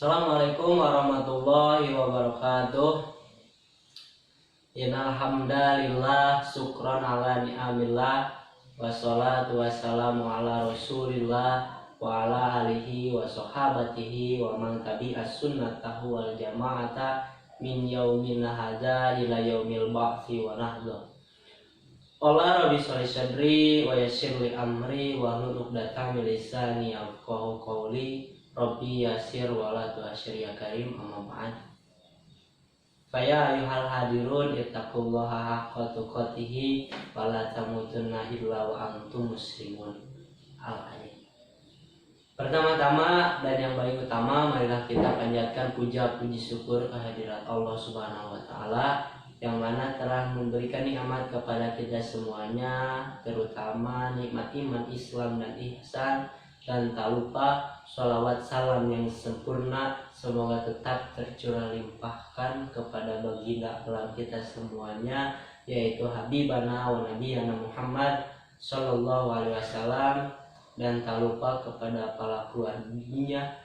Assalamualaikum warahmatullahi wabarakatuh. Innal hamdalillah syukran ala ni'amillah wassalatu wassalamu ala rasulillah wa ala alihi wa sahabatihi wa man tabi'as sunnatahu wal jama'ata min yaumin hadza ila yaumil ba'tsi wa nahda. Qala rabbi shrah sadri wa yassir li amri wa hlul 'uqdatam min lisani yafqahu qawli. Rabbi yasir wala tu'asyir ya karim, amma ba'd. Faya ayuhal hadirun ittaqullaha haqqa tuqatih wa la tamutunna illa wa antum muslimun. Al-ayat. Pertama-tama dan yang paling utama, marilah kita panjatkan puja puji syukur kehadirat Allah Subhanahu wa taala yang mana telah memberikan nikmat kepada kita semuanya, terutama nikmat iman, Islam dan ihsan. Dan tak lupa sholawat salam yang sempurna semoga tetap tercurah limpahkan kepada baginda alam kita semuanya, yaitu Habibana wa Nabiyana Muhammad Sallallahu Alaihi Wasallam. Dan tak lupa kepada para keluarganya,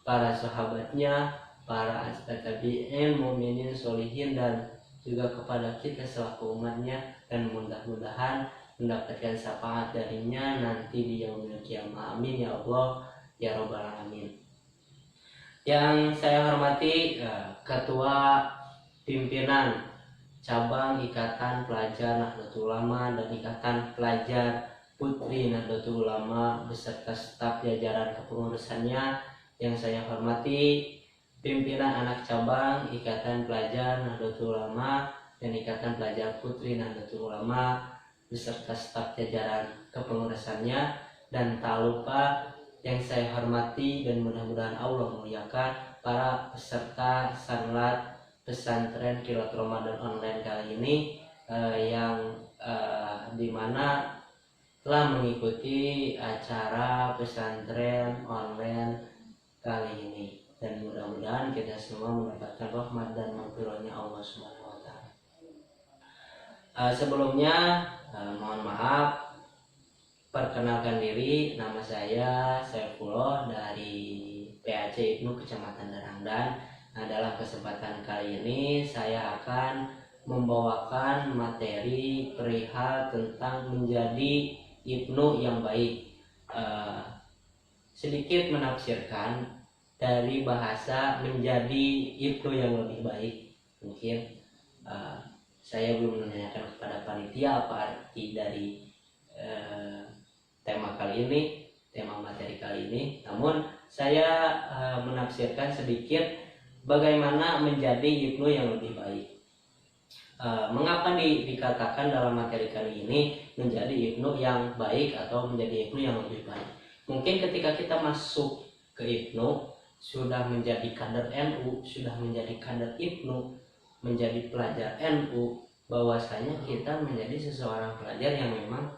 para sahabatnya, para tabi'in, mukminin, solihin, dan juga kepada kita selaku umatnya, dan mudah-mudahan mendapatkan syafaat darinya nanti di yaumil qiyamah. Amin ya Allah ya rabbal alamin. Yang saya hormati Ketua Pimpinan Cabang Ikatan Pelajar Nahdlatul Ulama dan Ikatan Pelajar Putri Nahdlatul Ulama beserta staf jajaran kepengurusannya. Yang saya hormati Pimpinan Anak Cabang Ikatan Pelajar Nahdlatul Ulama dan Ikatan Pelajar Putri Nahdlatul Ulama beserta staf jajaran kepengurusannya. Dan tak lupa yang saya hormati dan mudah-mudahan Allah memuliakan para peserta sanlat pesantren Kilat Ramadan online kali ini yang dimana telah mengikuti acara pesantren online kali ini, dan mudah-mudahan kita semua mendapatkan rahmat dan maghfirahnya Allah Subhanahu wa taala. Sebelumnya mohon maaf, perkenalkan diri, nama saya Saifullah dari PAC Ibnu Kecamatan Darangdan. Dalam kesempatan kali ini saya akan membawakan materi perihal tentang menjadi Ibnu yang baik. Sedikit menafsirkan dari bahasa menjadi Ibnu yang lebih baik. Mungkin saya belum menanyakan kepada panitia apa arti dari tema kali ini, tema materi kali ini. Namun saya menafsirkan sedikit bagaimana menjadi Ibnu yang lebih baik. Mengapa dikatakan dalam materi kali ini menjadi Ibnu yang baik atau menjadi Ibnu yang lebih baik? Mungkin ketika kita masuk ke Ibnu, sudah menjadi kader NU, sudah menjadi kader Ibnu, menjadi pelajar NU, bahwasanya kita menjadi seseorang pelajar yang memang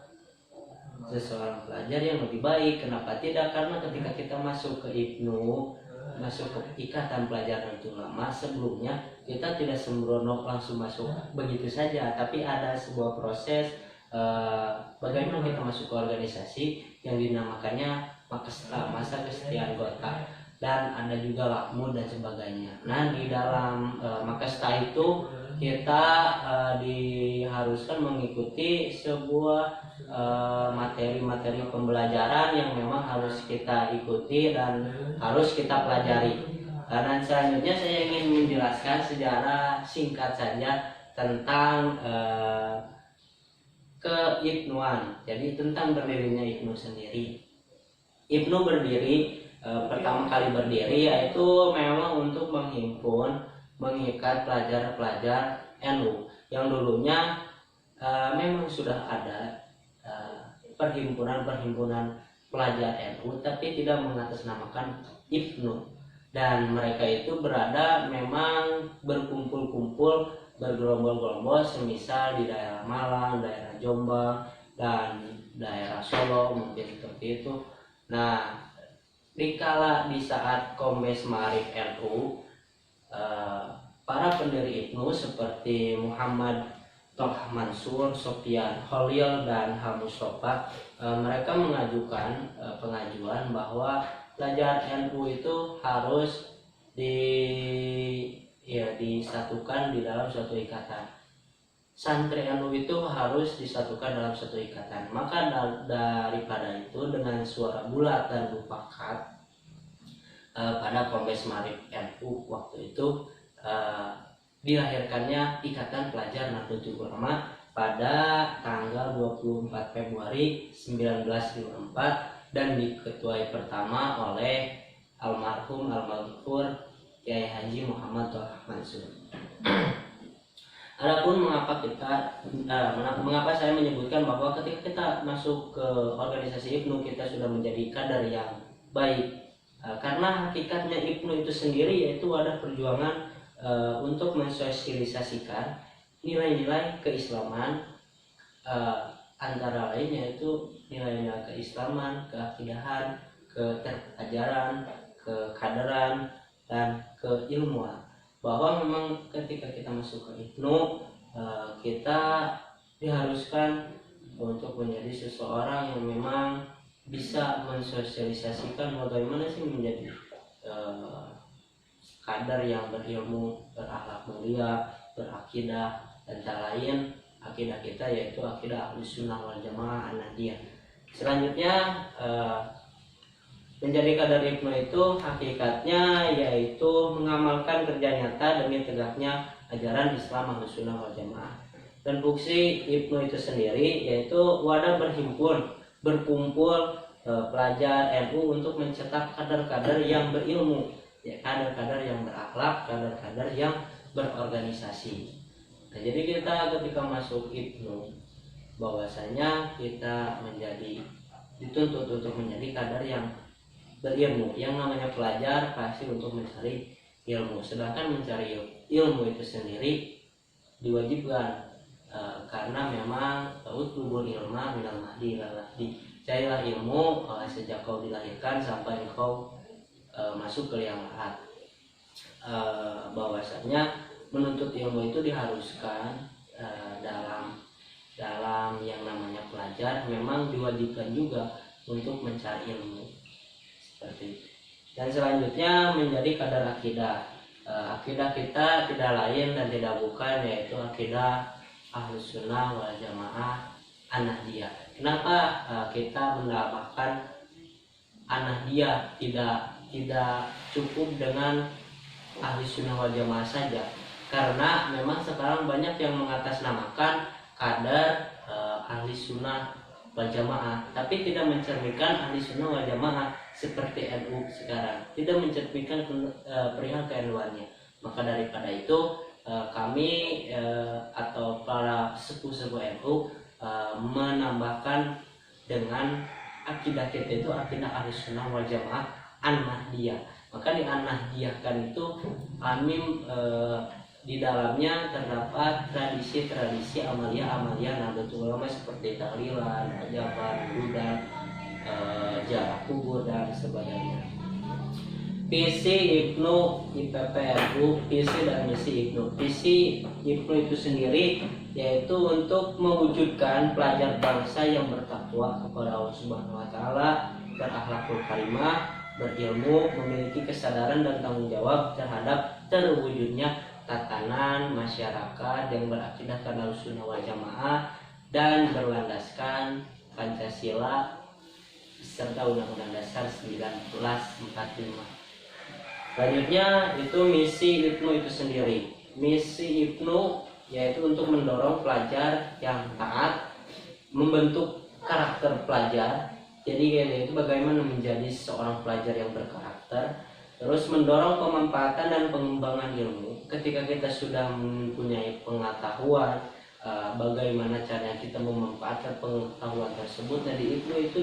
seseorang pelajar yang lebih baik. Kenapa tidak? Karena ketika kita masuk ke Ibnu, masuk ke Ikatan Pelajar Nahdlatul Ulama, sebelumnya kita tidak sembrono langsung masuk begitu saja, tapi ada sebuah proses bagaimana kita masuk ke organisasi yang dinamakannya Makesta, masa kesetiaan anggota, dan ada juga lakmu dan sebagainya. Nah, di dalam Makesta itu kita diharuskan mengikuti sebuah materi-materi pembelajaran yang memang harus kita ikuti dan harus kita pelajari. Dan selanjutnya saya ingin menjelaskan secara singkat saja tentang keibnuan. Jadi tentang berdirinya Ibnu sendiri. Ibnu berdiri pertama kali berdiri yaitu memang untuk menghimpun, mengikat pelajar-pelajar NU yang dulunya memang sudah ada perhimpunan-perhimpunan pelajar NU, tapi tidak mengatasnamakan Ibnu. Dan mereka itu berada memang berkumpul-kumpul, bergerombol-gerombol, semisal di daerah Malang, daerah Jombang, dan daerah Solo, mungkin seperti itu. Nah, dikala di saat Kombes Ma'arif NU, para pendiri Ibnu seperti Muhammad Toh Mansur, Sofyan Khalil, dan H. Mustafa, mereka mengajukan pengajuan bahwa pelajar NU itu harus disatukan di dalam suatu ikatan. Santri NU itu harus disatukan dalam suatu ikatan. Maka daripada itu, dengan suara bulat dan mufakat pada Kongres Maarif NU waktu itu dilahirkannya Ikatan Pelajar Nahdlatul Ulama pada tanggal 24 Februari 1954 dan diketuai pertama oleh almarhum al-maghfur Kiai Haji Muhammad Thalib Mansur. Adapun mengapa saya menyebutkan bahwa ketika kita masuk ke organisasi IPNU kita sudah menjadi kader yang baik, karena hakikatnya IPNU itu sendiri yaitu wadah perjuangan untuk mensosialisasikan nilai-nilai keislaman, antara lain yaitu nilai-nilai keislaman, keakidahan, keterpelajaran, kekaderan, dan keilmuan. Bahwa memang ketika kita masuk ke IPNU, kita diharuskan untuk menjadi seseorang yang memang bisa mensosialisasikan bagaimana sih menjadi kader yang berilmu, berakhlak mulia, berakidah, dan tak lain akidah kita yaitu akidah Ahlussunnah wal Jamaah An-Nahdliyah. Selanjutnya, menjadi kader IPNU itu hakikatnya yaitu mengamalkan kerja nyata demi tegaknya ajaran Islam Ahlussunnah wal Jamaah. Dan fungsi IPNU itu sendiri yaitu wadah berkumpul pelajar NU untuk mencetak kader-kader yang berilmu, ya, kader-kader yang berakhlak, kader-kader yang berorganisasi. Nah, jadi kita ketika masuk IPNU bahwasanya kita dituntut untuk menjadi kader yang berilmu. Yang namanya pelajar pasti untuk mencari ilmu, sedangkan mencari ilmu itu sendiri diwajibkan karena memang utlubul ilma minal mahdi ilal lahdi. Carilah ilmu sejak kau dilahirkan sampai kau masuk ke liang lahat. Bahwasanya menuntut ilmu itu diharuskan dalam yang namanya pelajar, memang diwajibkan juga untuk mencari ilmu. Dan selanjutnya menjadi kader akidah. Akidah kita tidak lain dan tidak bukan yaitu akidah Ahlussunnah wal Jamaah An-Nahdliyah. Kenapa kita menambahkan An-Nahdliyah, tidak cukup dengan Ahlussunnah wal Jamaah saja? Karena memang sekarang banyak yang mengatasnamakan kader Ahlussunnah wal Jamaah, tapi tidak mencerminkan Ahlussunnah wal Jamaah seperti NU sekarang, tidak mencerminkan perihal ke-NU-annya. Maka daripada itu kami atau para sepuh-sepuh NU menambahkan dengan akidah kita itu akidah Ahlussunnah wal Jamaah An-Nahdliyah. Maka di An-Nahdliyahkan itu kami di dalamnya terdapat tradisi-tradisi amalia-amalia Nahdlatul Ulama seperti tahlilan, ajaban, wudan, jarak kubur, dan sebagainya. Visi IPNU IPPNU, visi dan misi IPNU. Visi IPNU itu sendiri yaitu untuk mewujudkan pelajar bangsa yang bertakwa kepada Allah Subhanahu wa taala, berakhlakul karimah, berilmu, memiliki kesadaran dan tanggung jawab terhadap terwujudnya tatanan masyarakat yang berakidahkan Ahlussunnah wal Jamaah dan berlandaskan Pancasila serta Undang-Undang Dasar 1945. Selanjutnya itu misi IPNU itu sendiri. Misi IPNU yaitu untuk mendorong pelajar yang taat, membentuk karakter pelajar. Jadi itu bagaimana menjadi seorang pelajar yang berkarakter, terus mendorong pemanfaatan dan pengembangan ilmu. Ketika kita sudah mempunyai pengetahuan bagaimana caranya kita memanfaatkan pengetahuan tersebut, nah di IPNU itu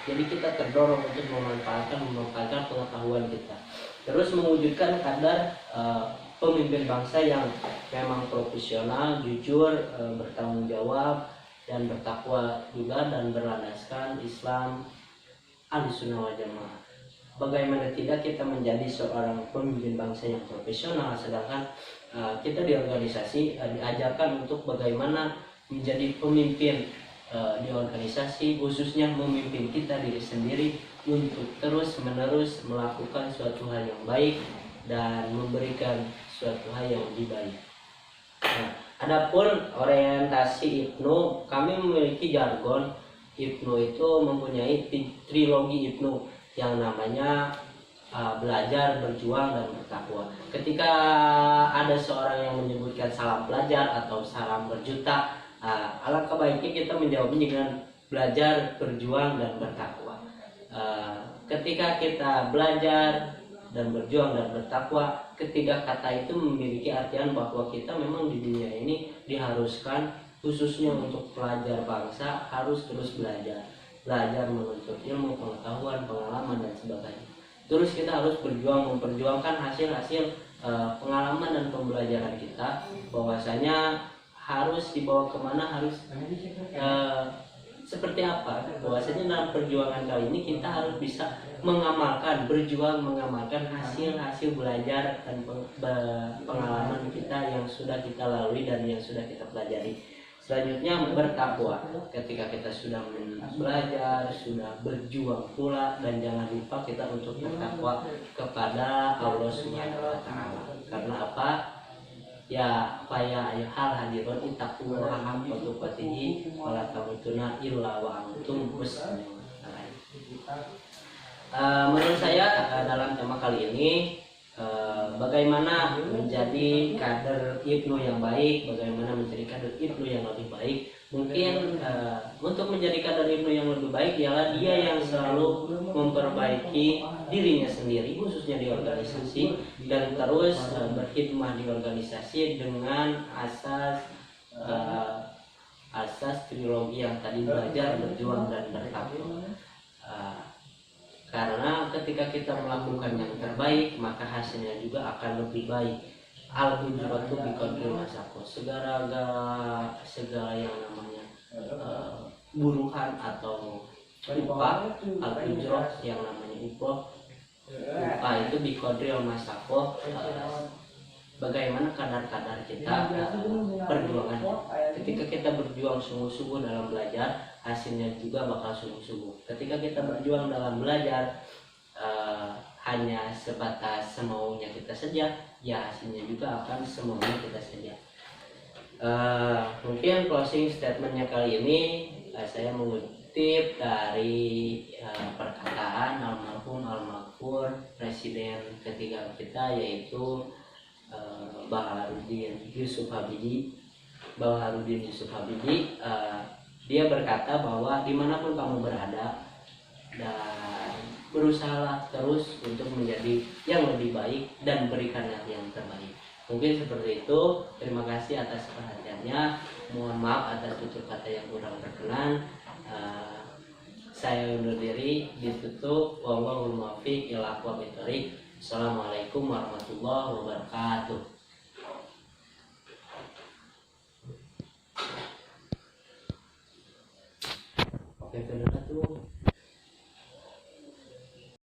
jadi kita terdorong untuk memanfaatkan pengetahuan kita, terus mewujudkan kader pemimpin bangsa yang memang profesional, jujur, bertanggung jawab, dan bertakwa juga, dan berlandaskan Islam Ahlussunnah wal Jamaah. Bagaimana tidak kita menjadi seorang pemimpin bangsa yang profesional, sedangkan kita di organisasi diajarkan untuk bagaimana menjadi pemimpin di organisasi, khususnya memimpin kita diri sendiri untuk terus-menerus melakukan suatu hal yang baik dan memberikan suatu hal yang lebih baik. Nah, adapun orientasi Ibnu, kami memiliki jargon. Ibnu itu mempunyai trilogi Ibnu yang namanya belajar, berjuang, dan bertakwa. Ketika ada seorang yang menyebutkan salam belajar atau salam berjuta, alangkah baiknya kita menjawabnya dengan belajar, berjuang, dan bertakwa. Ketika kita belajar dan berjuang dan bertakwa, ketiga kata itu memiliki artian bahwa kita memang di dunia ini diharuskan, khususnya untuk pelajar bangsa, harus terus belajar menuntut ilmu, pengetahuan, pengalaman, dan sebagainya. Terus kita harus berjuang memperjuangkan hasil-hasil pengalaman dan pembelajaran kita, bahwasanya harus dibawa kemana, harus seperti apa. Bahwasanya dalam perjuangan kali ini kita harus bisa mengamalkan, berjuang mengamalkan hasil-hasil belajar dan pengalaman kita yang sudah kita lalui dan yang sudah kita pelajari. Selanjutnya bertakwa. Ketika kita sudah belajar, sudah berjuang pula, dan jangan lupa kita untuk bertakwa kepada Allah Subhanahu wa taala. Karena apa? Ya ayuhal hadirin ittaqullaha haqqa tuqatih wa la tamutunna illa wa antum muslimun. Menurut saya dalam tema kali ini bagaimana menjadi kader Ibnu yang baik, bagaimana menjadi kader Ibnu yang lebih baik. Mungkin untuk menjadi kader Ibnu yang lebih baik ialah dia yang selalu memperbaiki dirinya sendiri, khususnya di organisasi, dan terus berkhidmah di organisasi dengan asas trilogi yang tadi, belajar, berjuang, dan bertakwa. Karena ketika kita melakukan yang terbaik, maka hasilnya juga akan lebih baik. Al-hujratu biqadri masaqah. Segala yang namanya buruhan atau upah, al-hujrah yang namanya upah itu biqadri masaqah. Bagaimana kadar-kadar kita perjuangan. Ketika kita berjuang sungguh-sungguh dalam belajar, hasilnya juga bakal sungguh-sungguh. Ketika kita berjuang dalam belajar hanya sebatas semaunya kita saja, ya hasilnya juga akan semaunya kita saja. Mungkin closing statementnya kali ini saya mengutip dari perkataan almarhum al-maghfur presiden ketiga kita, yaitu Baharudin Yusuf Habibie. Dia berkata bahwa dimanapun kamu berada, dan berusahalah terus untuk menjadi yang lebih baik dan berikanlah yang terbaik. Mungkin seperti itu. Terima kasih atas perhatiannya. Mohon maaf atas tutur kata yang kurang berkenan. Saya undur diri, ditutup. Wallahul muwaffiq ila aqwamit thoriq. Assalamualaikum warahmatullahi wabarakatuh. Oke, tuh.